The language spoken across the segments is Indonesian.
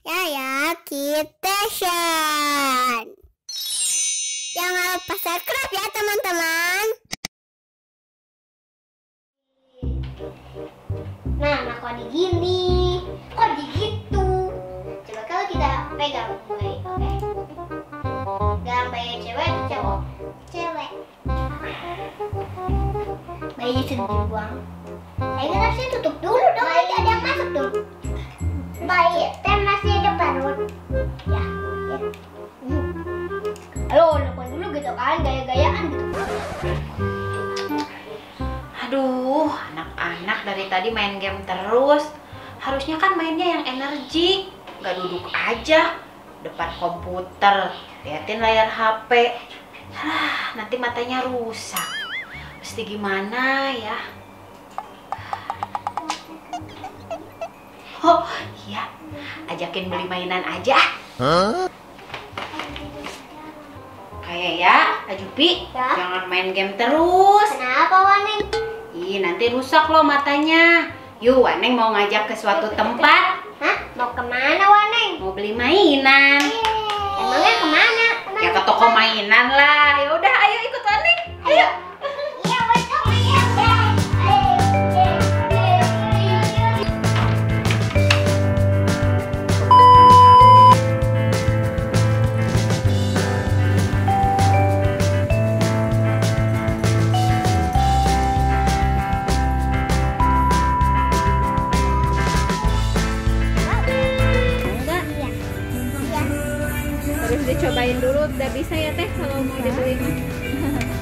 Yaya Kitchen. Jangan lupa subscribe ya teman-teman. Nah, kok digini, kok digitu. Coba kalau kita pegang bayi, oke? Pegang bayi cewek atau cowok? Cewek. Bayinya sudah dibuang. Ayo harusnya tutup dulu dong, nanti ada yang masuk tuh. Bayi kan masih ada perut. Ya. Halo, nelfon dulu gitu kan, gaya-gayaan gitu. Aduh, anak-anak dari tadi main game terus. Harusnya kan mainnya yang energi, nggak duduk aja depan komputer, liatin layar HP. Nanti matanya rusak. Mesti gimana ya? Oh iya, ajakin beli mainan aja. Kayak ya, Ajupi, Ya? jangan main game terus. Kenapa, Waneng? Ih, nanti rusak loh matanya. Yuk, Waneng mau ngajak ke suatu tempat. Hah? Mau kemana, Waneng? Mau beli mainan. Emangnya kemana? Ya ke toko mainan lah. Ya udah, ayo ikut Waneng. Ayo. Iya, betul. Iya. Enggak. Harus dicobain dulu, udah bisa ya Teh kalau mau dibeli.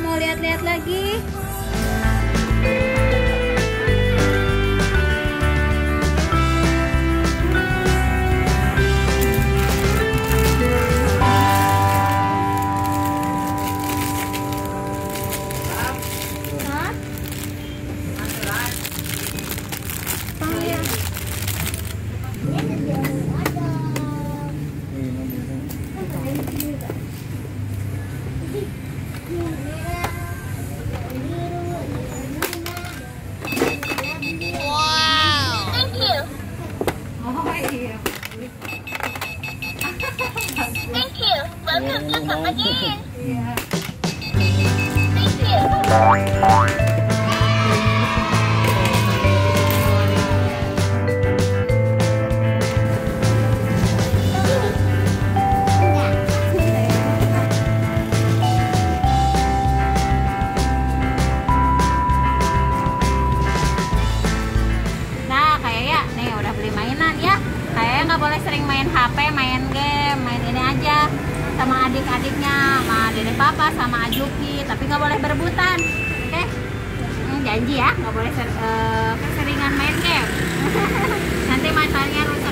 Mau lihat-lihat lagi. Oh iya. Thank you. Welcome to come again. Iya. Thank you. Nah, kayak ya, nih udah beli mainan ya. Kayaknya nggak boleh sering main HP, main game, main ini aja sama adik-adiknya, sama Dede Papa, sama Ajuki. Tapi nggak boleh berebutan, oke? Janji ya, nggak boleh keseringan main game. Nanti mainannya rusak.